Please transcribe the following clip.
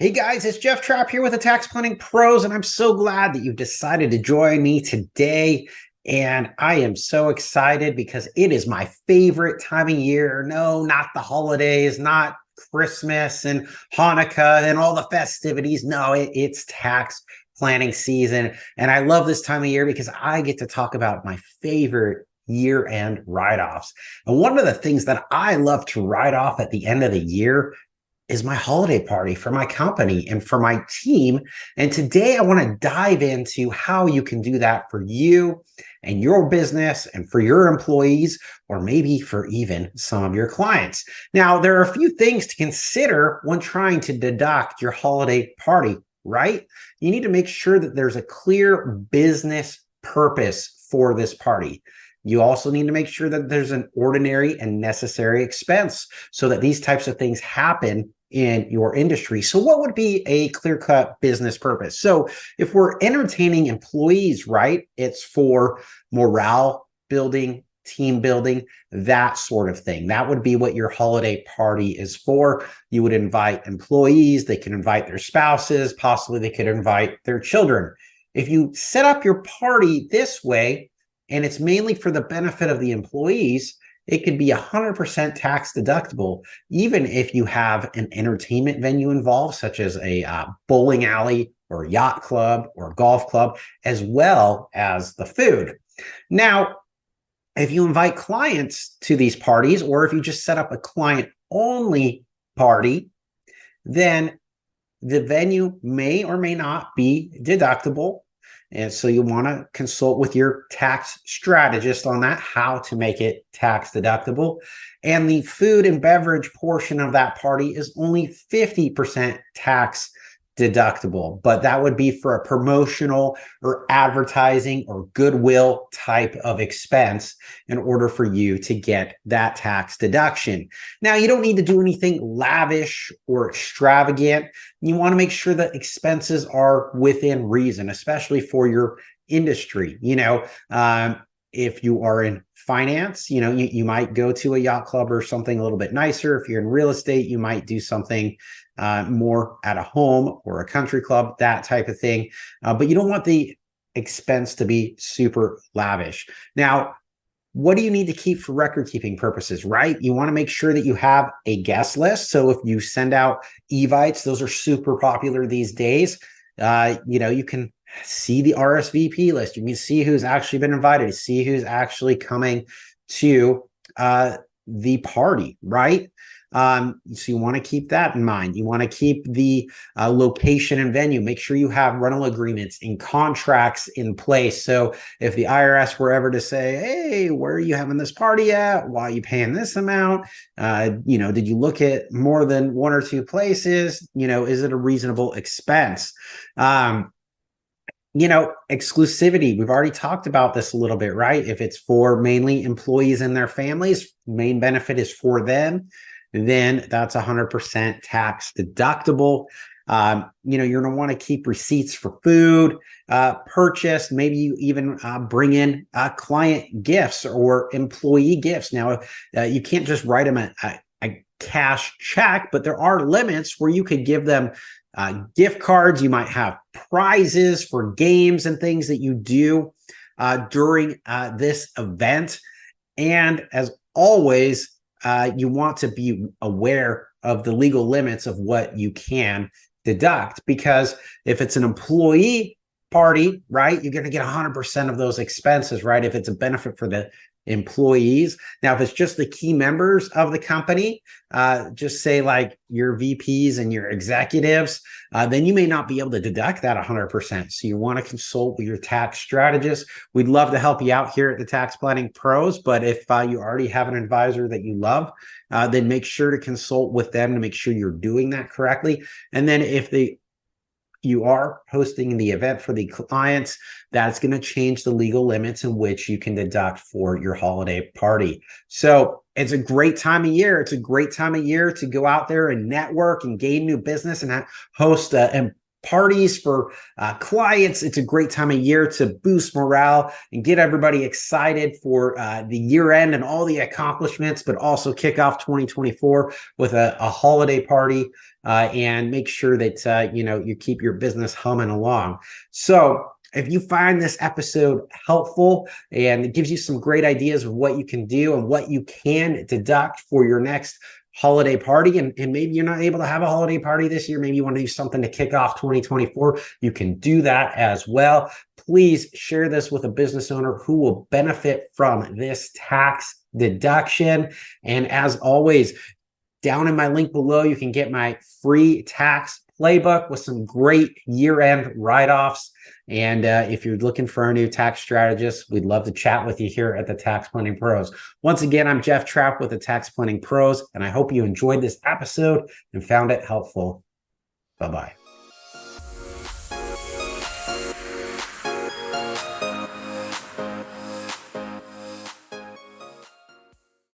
Hey guys, it's Jeff Trapp here with the Tax Planning Pros, and I'm so glad that you've decided to join me today. And I am so excited because it is my favorite time of year. No, not the holidays, not Christmas and Hanukkah and all the festivities. No, it's tax planning season. And I love this time of year because I get to talk about my favorite year-end write-offs. And one of the things that I love to write off at the end of the year is my holiday party for my company and for my team. And today I want to dive into how you can do that for you and your business and for your employees, or maybe for even some of your clients. Now, there are a few things to consider when trying to deduct your holiday party, right? You need to make sure that there's a clear business purpose for this party. You also need to make sure that there's an ordinary and necessary expense so that these types of things happen in your industry. So what would be a clear-cut business purpose? So if we're entertaining employees, right, it's for morale building, team building, that sort of thing. That would be what your holiday party is for. You would invite employees, they can invite their spouses, possibly they could invite their children. If you set up your party this way, and it's mainly for the benefit of the employees, it could be 100% tax deductible, even if you have an entertainment venue involved, such as a bowling alley or a yacht club or a golf club, as well as the food. Now, if you invite clients to these parties, or if you just set up a client-only party, then the venue may or may not be deductible. And so you want to consult with your tax strategist on that, how to make it tax deductible. And the food and beverage portion of that party is only 50% tax deductible, but that would be for a promotional or advertising or goodwill type of expense in order for you to get that tax deduction. Now, you don't need to do anything lavish or extravagant. You want to make sure that expenses are within reason, especially for your industry. If you are in finance, you might go to a yacht club or something a little bit nicer. If you're in real estate, you might do something more at a home or a country club, that type of thing. But you don't want the expense to be super lavish. Now, what do you need to keep for record keeping purposes, right? You want to make sure that you have a guest list. So if you send out evites, those are super popular these days. You can see the RSVP list. You can see who's actually been invited, see who's actually coming to the party, right? So you want to keep that in mind. You want to keep the location and venue. Make sure you have rental agreements and contracts in place. So if the IRS were ever to say, hey, where are you having this party at? Why are you paying this amount? Did you look at more than one or two places? Is it a reasonable expense? Exclusivity. We've already talked about this a little bit, right? If it's for mainly employees and their families, main benefit is for them, then that's 100% tax deductible. You're going to want to keep receipts for food purchased. Maybe you even bring in client gifts or employee gifts. Now, you can't just write them a cash check, but there are limits where you could give them gift cards. You might have prizes for games and things that you do during this event. And as always, you want to be aware of the legal limits of what you can deduct, because if it's an employee party, right, you're going to get 100% of those expenses, right? If it's a benefit for the employees. Now, if it's just the key members of the company, just say like your VPs and your executives, then you may not be able to deduct that 100%. So you want to consult with your tax strategist. We'd love to help you out here at the Tax Planning Pros, but if you already have an advisor that you love, then make sure to consult with them to make sure you're doing that correctly. And then if you are hosting the event for the clients, that's going to change the legal limits in which you can deduct for your holiday party. So it's a great time of year. It's a great time of year to go out there and network and gain new business and host parties for clients. It's a great time of year to boost morale and get everybody excited for the year end and all the accomplishments, but also kick off 2024 with a holiday party and make sure that you keep your business humming along. So if you find this episode helpful and it gives you some great ideas of what you can do and what you can deduct for your next holiday party, and maybe you're not able to have a holiday party this year, maybe you want to do something to kick off 2024, you can do that as well. Please share this with a business owner who will benefit from this tax deduction. And as always, down in my link below, you can get my free tax playbook with some great year-end write-offs. And if you're looking for a new tax strategist, we'd love to chat with you here at the Tax Planning Pros. Once again, I'm Jeff Trapp with the Tax Planning Pros, and I hope you enjoyed this episode and found it helpful. Bye-bye.